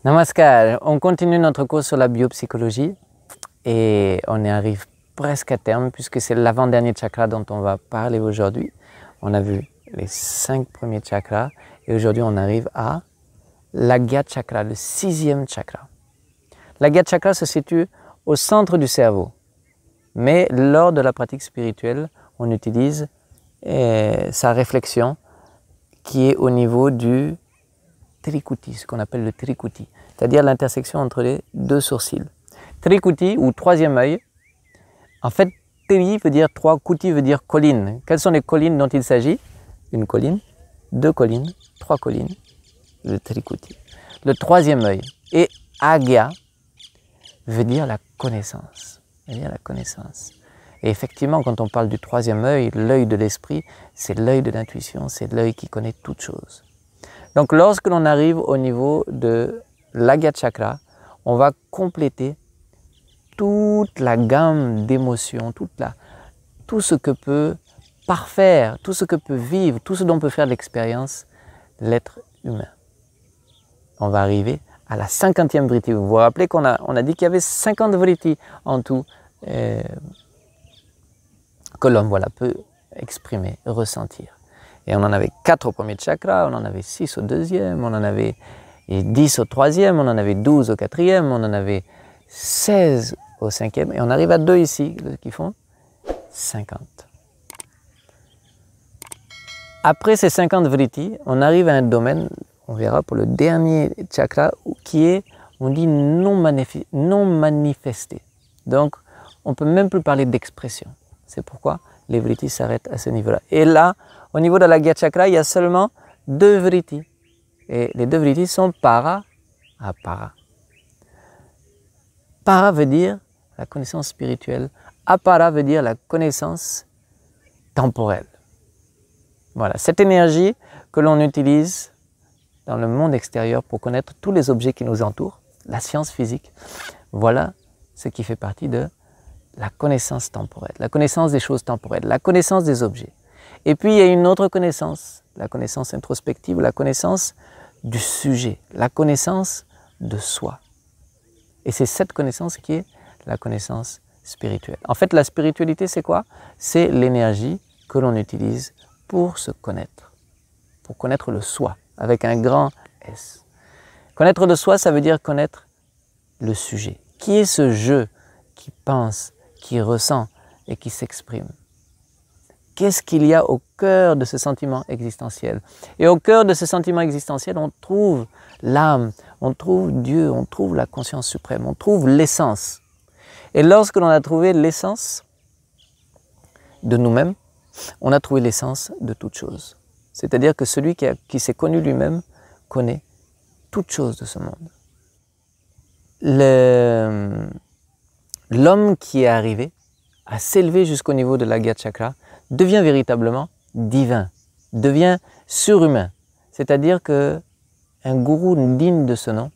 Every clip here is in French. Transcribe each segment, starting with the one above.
Namaskar, on continue notre cours sur la biopsychologie et on y arrive presque à terme puisque c'est l'avant-dernier chakra dont on va parler aujourd'hui. On a vu les 5 premiers chakras et aujourd'hui on arrive à l'Agya chakra, le 6e chakra. L'Agya chakra se situe au centre du cerveau, mais lors de la pratique spirituelle, on utilise sa réflexion qui est au niveau du Trikuti, ce qu'on appelle le Trikuti, c'est-à-dire l'intersection entre les 2 sourcils. Trikuti ou 3e œil, en fait, Tri veut dire 3, Kuti veut dire colline. Quelles sont les collines dont il s'agit? Une colline, 2 collines, 3 collines, le Trikuti. Le 3e œil. Et Agya veut dire la connaissance. Veut dire la connaissance. Et effectivement, quand on parle du 3e œil, l'œil de l'esprit, c'est l'œil de l'intuition, c'est l'œil qui connaît toutes choses. Donc lorsque l'on arrive au niveau de l'Agya chakra, on va compléter toute la gamme d'émotions, tout ce que peut parfaire, tout ce que peut vivre, tout ce dont peut faire l'expérience l'être humain. On va arriver à la 50e vritti. Vous vous rappelez qu'on a dit qu'il y avait 50 vrittis en tout que l'homme peut exprimer, ressentir. Et on en avait 4 au premier chakra, on en avait 6 au 2e, on en avait 10 au 3e, on en avait 12 au 4e, on en avait 16 au 5e, et on arrive à 2 ici, qui font 50. Après ces 50 vrittis, on arrive à un domaine, on verra pour le dernier chakra, qui est, on dit, non manifesté. Donc, on ne peut même plus parler d'expression. C'est pourquoi les vrittis s'arrêtent à ce niveau-là. Et là, au niveau de l'Agya chakra, il y a seulement 2 vrittis. Et les 2 vrittis sont para, apara. Para veut dire la connaissance spirituelle. Apara veut dire la connaissance temporelle. Voilà, cette énergie que l'on utilise dans le monde extérieur pour connaître tous les objets qui nous entourent, la science physique, voilà ce qui fait partie de la connaissance temporelle, la connaissance des choses temporelles, la connaissance des objets. Et puis il y a une autre connaissance, la connaissance introspective, la connaissance du sujet, la connaissance de soi. Et c'est cette connaissance qui est la connaissance spirituelle. En fait, la spiritualité, c'est quoi? C'est l'énergie que l'on utilise pour se connaître, pour connaître le soi, avec un grand S. Connaître le soi, ça veut dire connaître le sujet. Qui est ce je qui pense, qui ressent et qui s'exprime? Qu'est-ce qu'il y a au cœur de ce sentiment existentiel? Et au cœur de ce sentiment existentiel, on trouve l'âme, on trouve Dieu, on trouve la conscience suprême, on trouve l'essence. Et lorsque l'on a trouvé l'essence de nous-mêmes, on a trouvé l'essence de toute chose. C'est-à-dire que celui qui s'est connu lui-même connaît toute chose de ce monde. L'homme qui est arrivé à s'élever jusqu'au niveau de l'Agya chakra devient véritablement divin, devient surhumain. C'est-à-dire qu'un gourou digne de ce nom,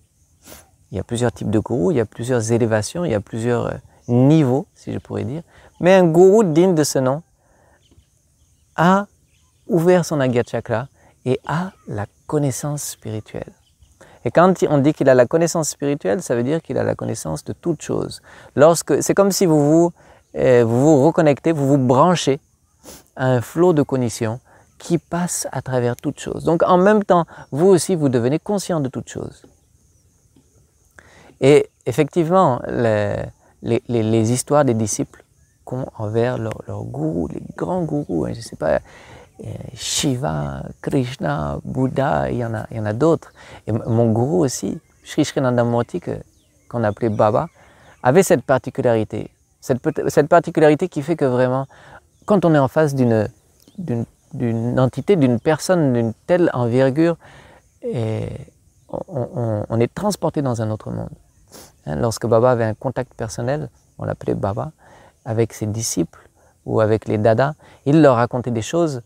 il y a plusieurs types de gourous, il y a plusieurs élévations, il y a plusieurs niveaux, si je pourrais dire, mais un gourou digne de ce nom a ouvert son Agya chakra et a la connaissance spirituelle. Et quand on dit qu'il a la connaissance spirituelle, ça veut dire qu'il a la connaissance de toute chose. C'est comme si vous vous reconnectez, vous vous branchez à un flot de cognition qui passe à travers toute chose. Donc en même temps, vous aussi, vous devenez conscient de toute chose. Et effectivement, les histoires des disciples qu'ont envers leur gourou, les grands gourous, je ne sais pas, Shiva, Krishna, Bouddha, il y en a d'autres. Et mon gourou aussi, Sri Srinanda Murti, qu'on appelait Baba, avait cette particularité. Cette particularité qui fait que vraiment, quand on est en face d'une entité, d'une personne d'une telle envergure, on est transporté dans un autre monde. Lorsque Baba avait un contact personnel, on l'appelait Baba, avec ses disciples ou avec les dadas, il leur racontait des choses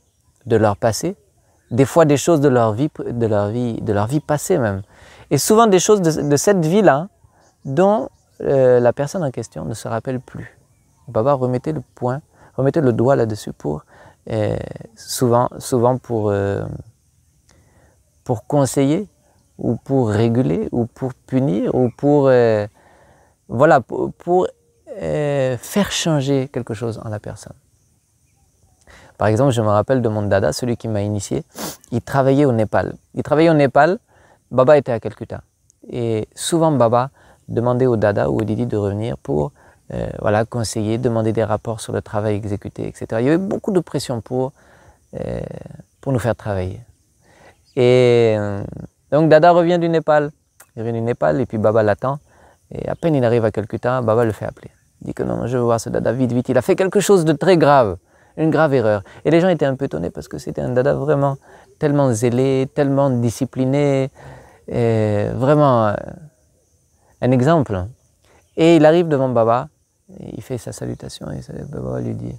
de leur passé, des fois des choses de leur vie passée même. Et souvent des choses de cette vie-là dont la personne en question ne se rappelle plus. Baba remettait le doigt là-dessus souvent pour conseiller ou pour réguler, ou pour punir, ou pour, voilà, pour faire changer quelque chose en la personne. Par exemple, je me rappelle de mon dada, celui qui m'a initié, il travaillait au Népal. Il travaillait au Népal, Baba était à Calcutta. Et souvent, Baba demandait au dada ou au didi de revenir pour voilà, conseiller, demander des rapports sur le travail exécuté, etc. Il y avait beaucoup de pression pour nous faire travailler. Et donc, dada revient du Népal. Il revient du Népal et puis Baba l'attend. Et à peine il arrive à Calcutta, Baba le fait appeler. Il dit que non, je veux voir ce dada, vite, vite. Il a fait quelque chose de très grave. Une grave erreur. Et les gens étaient un peu étonnés parce que c'était un dada vraiment tellement zélé, tellement discipliné, vraiment un exemple. Et il arrive devant Baba, et il fait sa salutation et Baba lui dit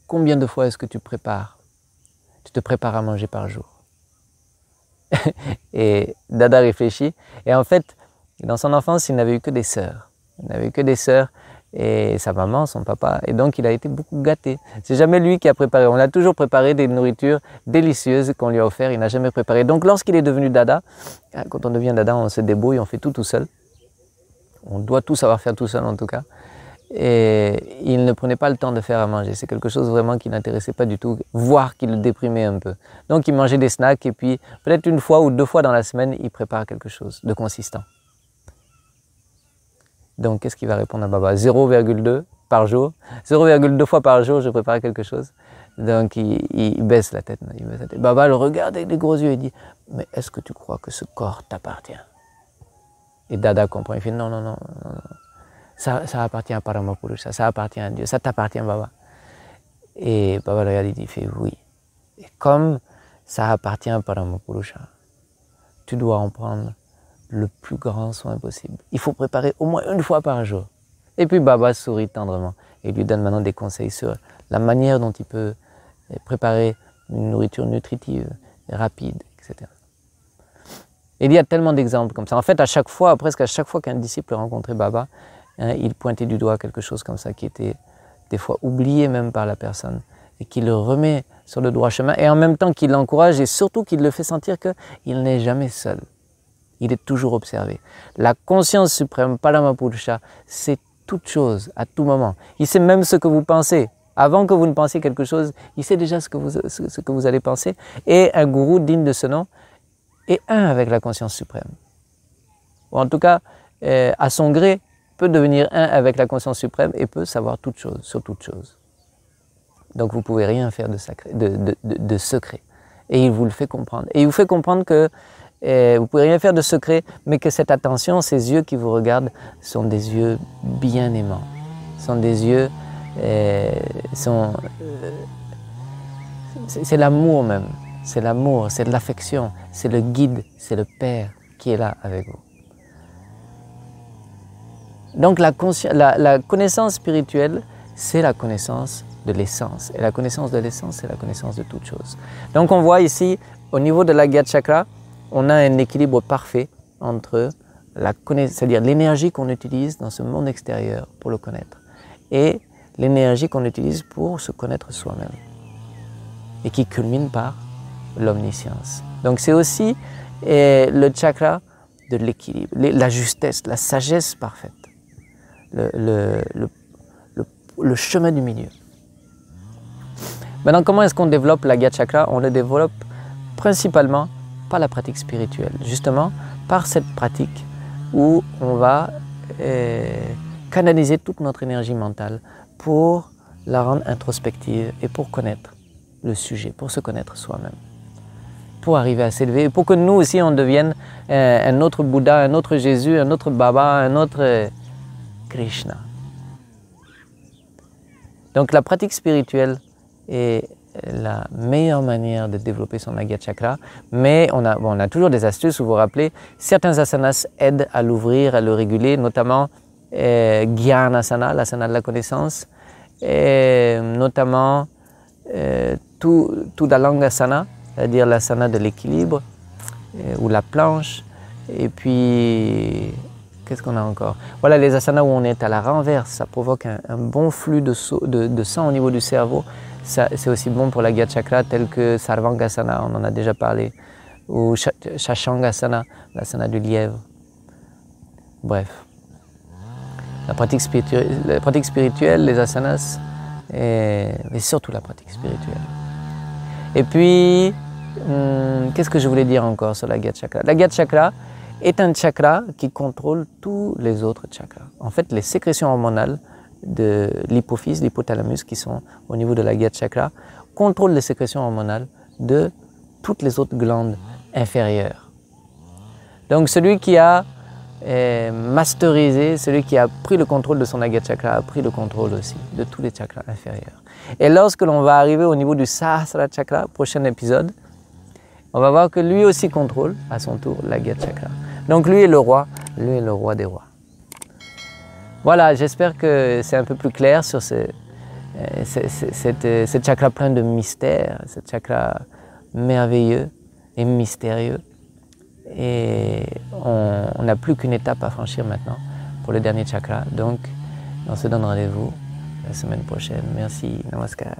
combien de fois est-ce que tu te prépares à manger par jour? Et Dada réfléchit. Et en fait, dans son enfance, il n'avait eu que des sœurs. Il n'avait eu que des sœurs. Et sa maman, son papa, et donc il a été beaucoup gâté. C'est jamais lui qui a préparé, on a toujours préparé des nourritures délicieuses qu'on lui a offert, il n'a jamais préparé. Donc lorsqu'il est devenu dada, quand on devient dada, on se débrouille, on fait tout seul. On doit tout savoir faire tout seul en tout cas. Et il ne prenait pas le temps de faire à manger, c'est quelque chose vraiment qui n'intéressait pas du tout, voire qui le déprimait un peu. Donc il mangeait des snacks et puis peut-être une fois ou deux fois dans la semaine, il prépare quelque chose de consistant. Donc, qu'est-ce qu'il va répondre à Baba? 0,2 par jour. 0,2 fois par jour, je prépare quelque chose. Donc, il baisse la tête. Baba le regarde avec des gros yeux et dit « Mais est-ce que tu crois que ce corps t'appartient ?» Et Dada comprend. Il fait « Non, non, non, non, non. Ça appartient à Paramapurusha, ça appartient à Dieu, ça t'appartient, Baba. » Et Baba le regarde et il fait « Oui. Et comme ça appartient à Paramapurusha, tu dois en prendre le plus grand soin possible. Il faut préparer au moins une fois par jour. » Et puis Baba sourit tendrement et lui donne maintenant des conseils sur la manière dont il peut préparer une nourriture nutritive, rapide, etc. Et il y a tellement d'exemples comme ça. En fait, à chaque fois, presque à chaque fois qu'un disciple rencontrait Baba, il pointait du doigt quelque chose comme ça qui était des fois oublié même par la personne et qui le remet sur le droit chemin et en même temps qu'il l'encourage et surtout qu'il le fait sentir qu'il n'est jamais seul. Il est toujours observé. La conscience suprême, Paramapurusha, c'est toute chose, à tout moment. Il sait même ce que vous pensez. Avant que vous ne pensiez quelque chose, il sait déjà ce que vous allez penser. Et un gourou digne de ce nom est un avec la conscience suprême. Ou en tout cas, à son gré, peut devenir un avec la conscience suprême et peut savoir toute chose, sur toute chose. Donc vous ne pouvez rien faire de secret. Et il vous le fait comprendre. Et il vous fait comprendre que vous ne pouvez rien faire de secret, mais que cette attention, ces yeux qui vous regardent, sont des yeux bien aimants. Sont des yeux, c'est l'amour même. C'est l'amour, c'est de l'affection, c'est le guide, c'est le Père qui est là avec vous. Donc la connaissance spirituelle, c'est la connaissance de l'essence. Et la connaissance de l'essence, c'est la connaissance de toute chose. Donc on voit ici, au niveau de l'Agyat Chakra, on a un équilibre parfait entre c'est-à-dire l'énergie qu'on utilise dans ce monde extérieur pour le connaître et l'énergie qu'on utilise pour se connaître soi-même et qui culmine par l'omniscience. Donc c'est aussi le chakra de l'équilibre, la justesse, la sagesse parfaite, le chemin du milieu. Maintenant, comment est-ce qu'on développe l'Agyat Chakra? On le développe principalement par la pratique spirituelle, justement par cette pratique où on va canaliser toute notre énergie mentale pour la rendre introspective et pour connaître le sujet, pour se connaître soi-même, pour arriver à s'élever, pour que nous aussi on devienne un autre Bouddha, un autre Jésus, un autre Baba, un autre Krishna. Donc la pratique spirituelle est la meilleure manière de développer son Agyat Chakra, mais on a toujours des astuces, vous vous rappelez, certains asanas aident à l'ouvrir, à le réguler, notamment Gyanasana, l'asana de la connaissance, et notamment Tudalangasana, c'est-à-dire l'asana de l'équilibre, ou la planche, et puis qu'est-ce qu'on a encore? Voilà les asanas où on est à la renverse, ça provoque un bon flux de sang au niveau du cerveau. C'est aussi bon pour l'Agyat Chakra, tel que Sarvangasana, on en a déjà parlé. ou Shashangasana, l'asana du lièvre. Bref, la pratique spirituelle, les asanas, et surtout la pratique spirituelle. Et puis, qu'est-ce que je voulais dire encore sur l'Agya Chakra? L'Agya Chakra est un chakra qui contrôle tous les autres chakras. En fait, les sécrétions hormonales de l'hypophyse, l'hypothalamus, qui sont au niveau de l'Agya Chakra, contrôlent les sécrétions hormonales de toutes les autres glandes inférieures. Donc celui qui a masterisé, celui qui a pris le contrôle de son Agya Chakra, a pris le contrôle aussi de tous les chakras inférieurs. Et lorsque l'on va arriver au niveau du Sahasrara Chakra, prochain épisode, on va voir que lui aussi contrôle à son tour l'Agya Chakra. Donc lui est le roi des rois. Voilà, j'espère que c'est un peu plus clair sur ce chakra plein de mystère, ce chakra merveilleux et mystérieux. Et on n'a plus qu'une étape à franchir maintenant pour le dernier chakra. Donc, on se donne rendez-vous la semaine prochaine. Merci, namaskar.